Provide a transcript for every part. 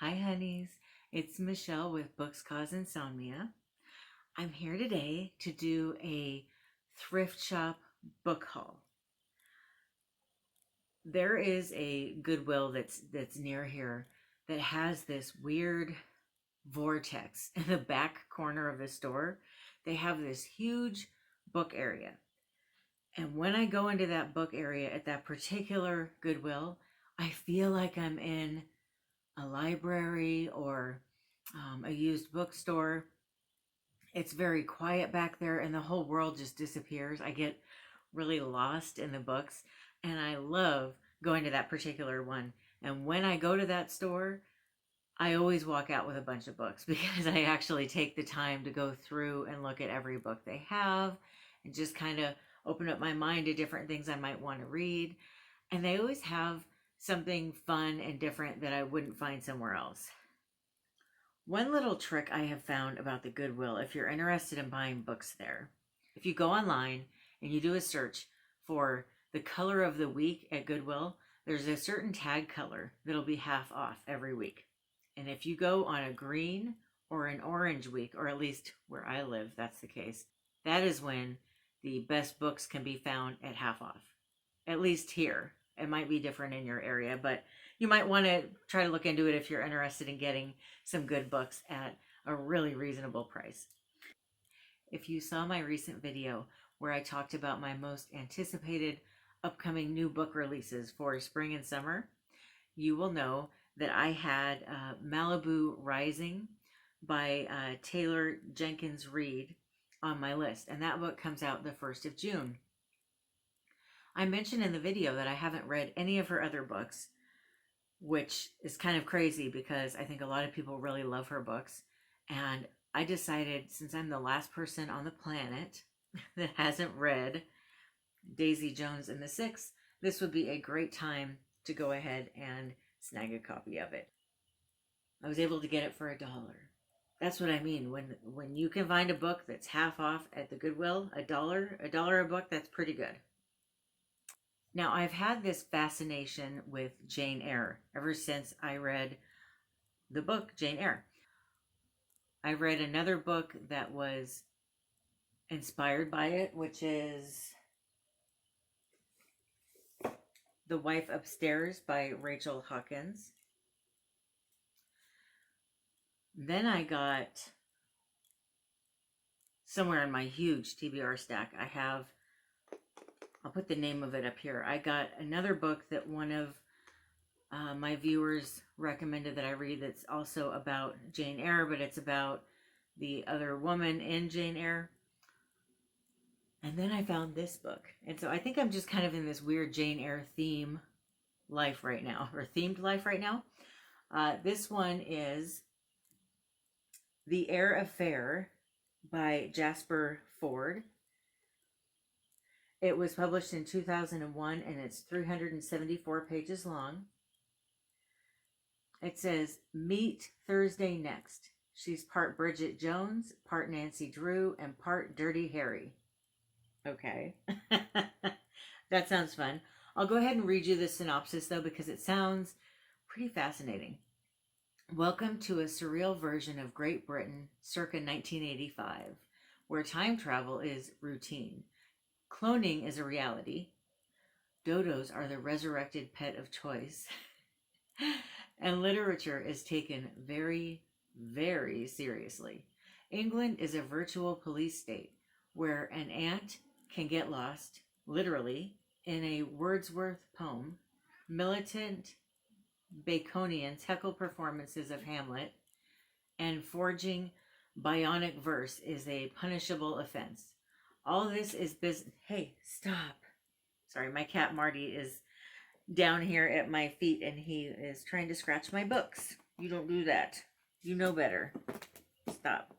Hi honeys, it's Michelle with Books Cause Insomnia. I'm here today to do a thrift shop book haul. There is a Goodwill that's near here that has this weird vortex in the back corner of the store. They have this huge book area. And when I go into that book area at that particular Goodwill, I feel like I'm in a library or a used bookstore. It's very quiet back there and the whole world just disappears. I get really lost in the books and I love going to that particular one. And when I go to that store, I always walk out with a bunch of books because I actually take the time to go through and look at every book they have and just kind of open up my mind to different things I might want to read. And they always have something fun and different that I wouldn't find somewhere else. One little trick I have found about the Goodwill, if you're interested in buying books there, if you go online and you do a search for the color of the week at Goodwill, there's a certain tag color that'll be half off every week. And if you go on a green or an orange week, or at least where I live, that's the case, that is when the best books can be found at half off. At least here. It might be different in your area, but you might want to try to look into it if you're interested in getting some good books at a really reasonable price. If you saw my recent video where I talked about my most anticipated upcoming new book releases for spring and summer, you will know that I had Malibu Rising by Taylor Jenkins Reid on my list, and that book comes out the 1st of June. I mentioned in the video that I haven't read any of her other books, which is kind of crazy because I think a lot of people really love her books. And I decided, since I'm the last person on the planet that hasn't read Daisy Jones and the Six, this would be a great time to go ahead and snag a copy of it. I was able to get it for $1. That's what I mean. When you can find a book that's half off at the Goodwill, $1 a book, that's pretty good. Now, I've had this fascination with Jane Eyre ever since I read the book Jane Eyre. I read another book that was inspired by it, which is The Wife Upstairs by Rachel Hawkins. Then I got, somewhere in my huge TBR stack, I'll put the name of it up here. I got another book that one of my viewers recommended that I read that's also about Jane Eyre, but it's about the other woman in Jane Eyre. And then I found this book. And so I think I'm just kind of in this weird Jane Eyre theme life right now, or themed life right now. This one is The Eyre Affair by Jasper Fforde. It was published in 2001 and it's 374 pages long. It says, meet Thursday next. She's part Bridget Jones, part Nancy Drew, and part Dirty Harry. Okay. That sounds fun. I'll go ahead and read you the synopsis though, because it sounds pretty fascinating. Welcome to a surreal version of Great Britain circa 1985, where time travel is routine. Cloning is a reality. Dodos are the resurrected pet of choice. And literature is taken very, very seriously. England is a virtual police state where an ant can get lost, literally, in a Wordsworth poem. Militant Baconians heckle performances of Hamlet, and forging bionic verse is a punishable offense. All this is business. Hey, stop. Sorry, my cat Marty is down here at my feet and he is trying to scratch my books. You don't do that. You know better. Stop.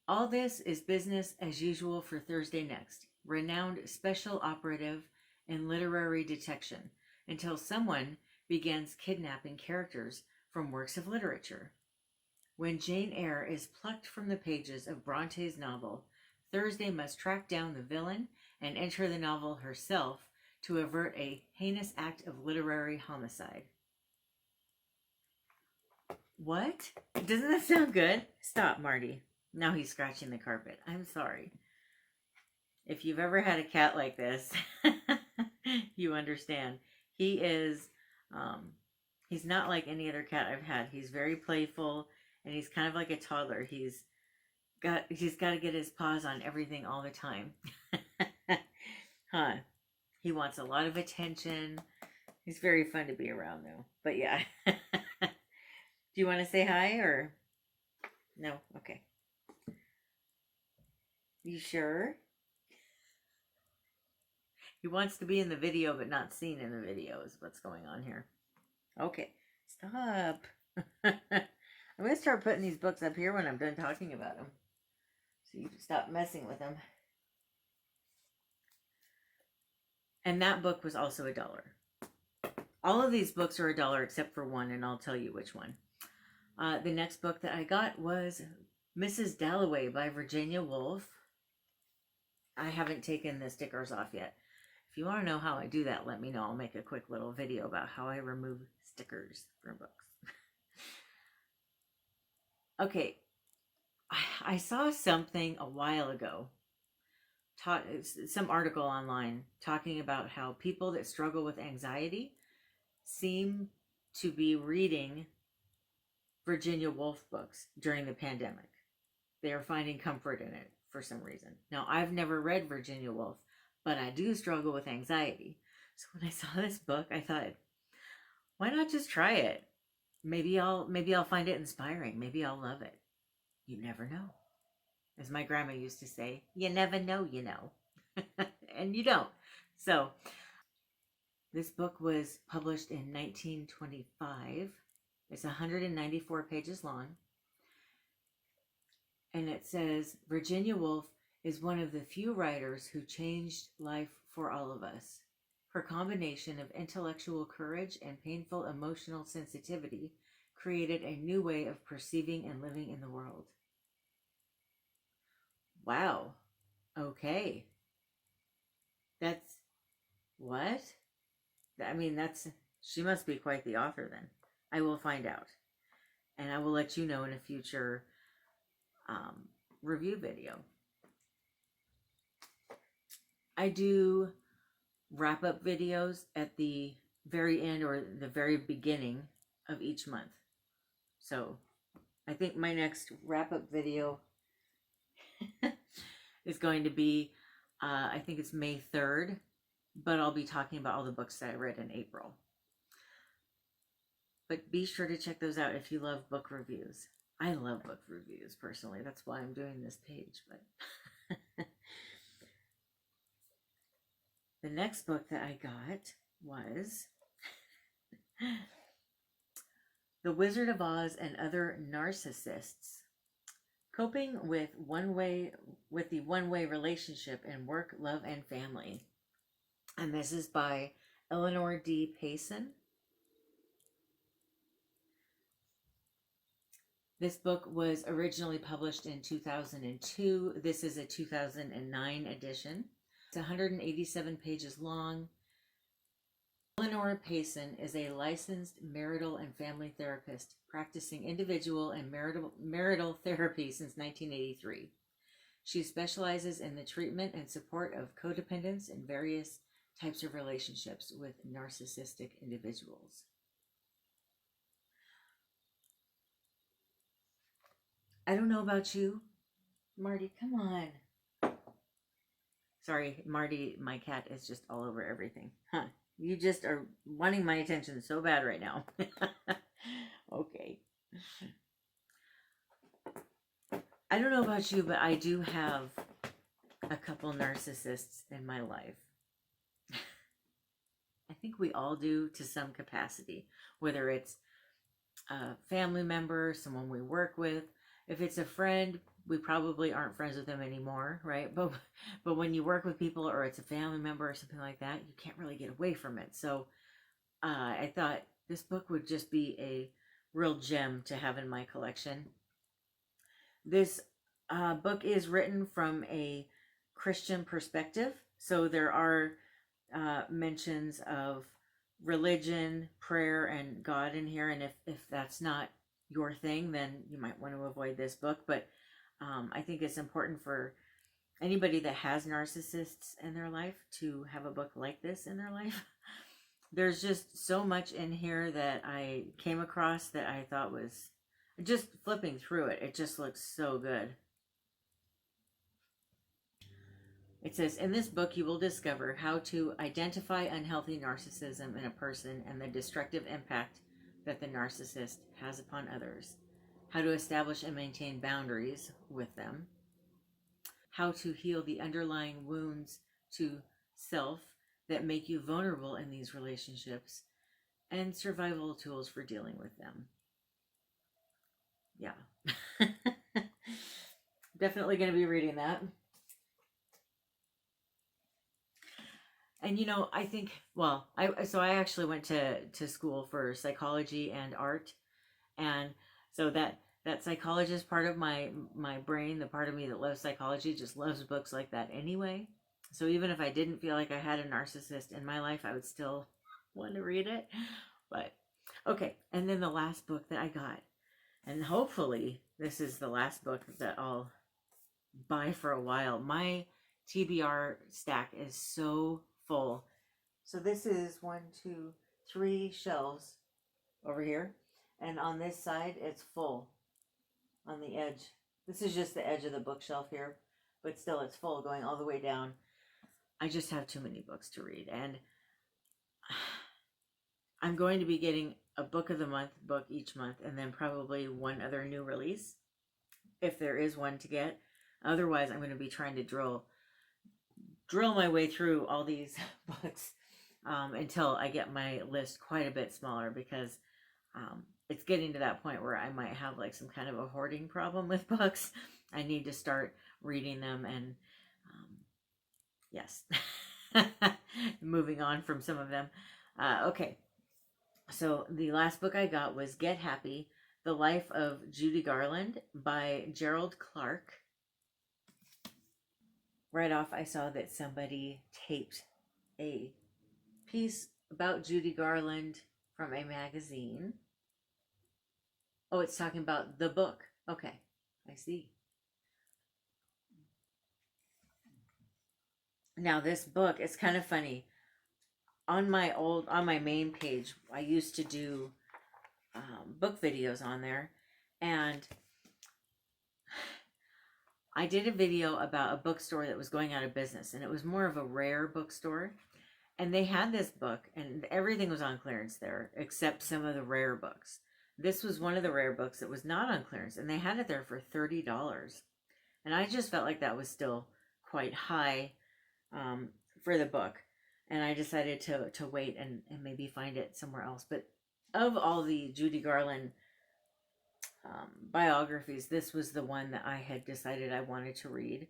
All this is business as usual for Thursday next. Renowned special operative in literary detection until someone begins kidnapping characters from works of literature. When Jane Eyre is plucked from the pages of Bronte's novel, Thursday must track down the villain and enter the novel herself to avert a heinous act of literary homicide. What? Doesn't that sound good? Stop, Marty. Now he's scratching the carpet. I'm sorry. If you've ever had a cat like this, you understand. He is, he's not like any other cat I've had. He's very playful, and he's kind of like a toddler. He's got to get his paws on everything all the time. Huh. He wants a lot of attention. He's very fun to be around, though. But yeah. Do you want to say hi or no? Okay. You sure? He wants to be in the video, but not seen in the video is what's going on here. Okay. Stop. I'm going to start putting these books up here when I'm done talking about them. So you stop messing with them. And that book was also $1. All of these books are $1 except for one, and I'll tell you which one. The next book that I got was Mrs. Dalloway by Virginia Woolf. I haven't taken the stickers off yet. If you want to know how I do that, let me know. I'll make a quick little video about how I remove stickers from books. Okay, I saw something a while ago, some article online talking about how people that struggle with anxiety seem to be reading Virginia Woolf books during the pandemic. They are finding comfort in it for some reason. Now, I've never read Virginia Woolf, but I do struggle with anxiety. So when I saw this book, I thought, why not just try it? Maybe I'll find it inspiring. Maybe I'll love it. You never know. As my grandma used to say, you never know, you know. And you don't. So this book was published in 1925. It's 194 pages long. And it says, Virginia Woolf is one of the few writers who changed life for all of us. Her combination of intellectual courage and painful emotional sensitivity created a new way of perceiving and living in the world. Wow. Okay. That's what? I mean, she must be quite the author then. I will find out. And I will let you know in a future review video. I do wrap-up videos at the very end or the very beginning of each month. So I think my next wrap-up video is going to be, I think it's May 3rd, but I'll be talking about all the books that I read in April. But be sure to check those out if you love book reviews. I love book reviews, personally. That's why I'm doing this page. But the next book that I got was The Wizard of Oz and Other Narcissists. Coping with the one-way relationship in work, love, and family. And this is by Eleanor D. Payson. This book was originally published in 2002. This is a 2009 edition. It's 187 pages long. Eleanor Payson is a licensed marital and family therapist practicing individual and marital therapy since 1983. She specializes in the treatment and support of codependents and various types of relationships with narcissistic individuals. I don't know about you. Marty, come on. Sorry, Marty, my cat is just all over everything. Huh. You just are wanting my attention so bad right now. Okay. I don't know about you, but I do have a couple narcissists in my life. I think we all do to some capacity, whether it's a family member, someone we work with. If it's a friend, we probably aren't friends with them anymore, right? But when you work with people or it's a family member or something like that, you can't really get away from it. So I thought this book would just be a real gem to have in my collection. This book is written from a Christian perspective. So there are mentions of religion, prayer, and God in here. And if that's not your thing, then you might want to avoid this book. But I think it's important for anybody that has narcissists in their life to have a book like this in their life. There's just so much in here that I came across that I thought was just flipping through it. It just looks so good. It says, in this book, you will discover how to identify unhealthy narcissism in a person and the destructive impact that the narcissist has upon others, how to establish and maintain boundaries with them, how to heal the underlying wounds to self that make you vulnerable in these relationships, and survival tools for dealing with them. Yeah. Definitely going to be reading that. And you know, I think, well, I actually went to school for psychology and art, and so that psychologist part of my brain, the part of me that loves psychology, just loves books like that anyway. So even if I didn't feel like I had a narcissist in my life, I would still want to read it. But okay, and then the last book that I got, and hopefully this is the last book that I'll buy for a while. My TBR stack is so full. So this is 1, 2, 3 shelves over here, and on this side it's full on the edge. This is just the edge of the bookshelf here, but still it's full going all the way down. I just have too many books to read, and I'm going to be getting a book of the month book each month, and then probably one other new release if there is one to get. Otherwise, I'm going to be trying to drill my way through all these books until I get my list quite a bit smaller, because it's getting to that point where I might have like some kind of a hoarding problem with books. I need to start reading them, and yes, moving on from some of them. Okay, so the last book I got was Get Happy, The Life of Judy Garland by Gerald, Clarke. Right off, I saw that somebody taped a piece about Judy Garland from a magazine. Oh, it's talking about the book. Okay, I see. Now this book, it's kind of funny. On my main page, I used to do book videos on there, and I did a video about a bookstore that was going out of business, and it was more of a rare bookstore. And they had this book, and everything was on clearance there, except some of the rare books. This was one of the rare books that was not on clearance, and they had it there for $30. And I just felt like that was still quite high for the book. And I decided to wait and maybe find it somewhere else. But of all the Judy Garland biographies, this was the one that I had decided I wanted to read.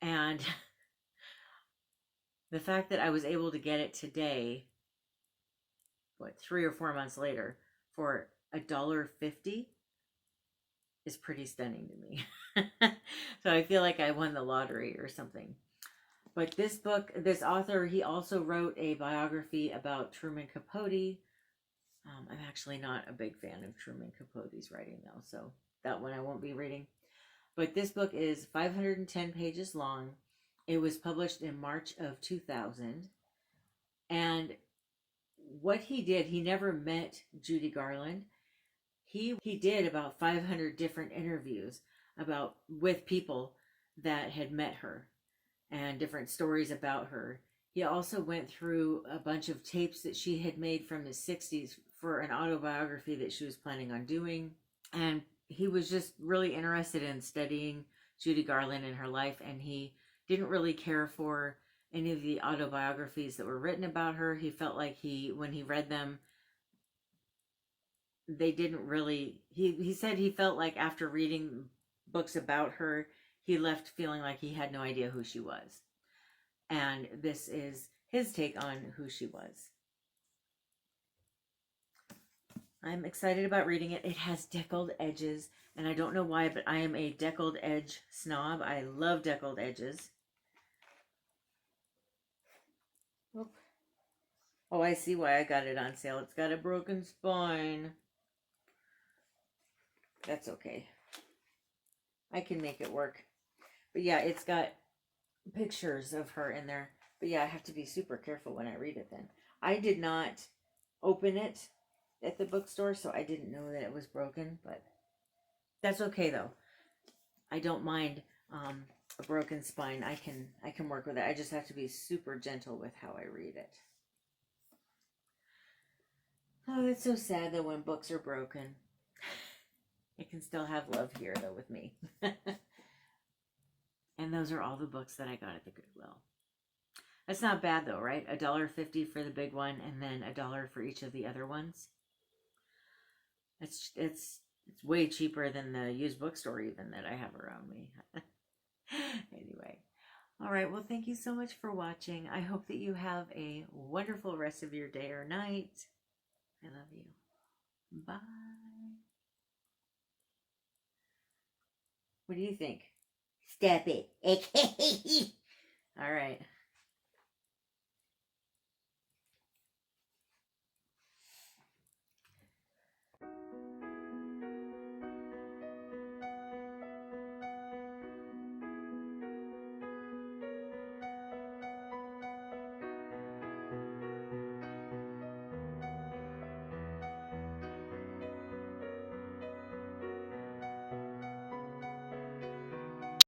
And the fact that I was able to get it today, 3 or 4 months later, for $1.50 is pretty stunning to me. So I feel like I won the lottery or something. But this book, this author, he also wrote a biography about Truman Capote. I'm actually not a big fan of Truman Capote's writing, though, so that one I won't be reading. But this book is 510 pages long. It was published in March of 2000. And what he did, he never met Judy Garland. He did about 500 different interviews with people that had met her and different stories about her. He also went through a bunch of tapes that she had made from the 60s for an autobiography that she was planning on doing. And he was just really interested in studying Judy Garland and her life, and he didn't really care for any of the autobiographies that were written about her. He felt like when he read them, they didn't really, he said he felt like after reading books about her, he left feeling like he had no idea who she was. And this is his take on who she was. I'm excited about reading it. It has deckled edges, and I don't know why, but I am a deckled edge snob. I love deckled edges. Oh, I see why I got it on sale. It's got a broken spine. That's okay. I can make it work. But yeah, it's got pictures of her in there. But yeah, I have to be super careful when I read it then. I did not open it at the bookstore, so I didn't know that it was broken, but that's okay though. I don't mind a broken spine. I can work with it. I just have to be super gentle with how I read it. Oh, it's so sad though when books are broken. I can still have love here though with me. And those are all the books that I got at the Goodwill. That's not bad though, right? $1.50 for the big one, and then $1 for each of the other ones. It's way cheaper than the used bookstore even that I have around me. Anyway, all right. Well, thank you so much for watching. I hope that you have a wonderful rest of your day or night. I love you. Bye. What do you think? Stop it. All right.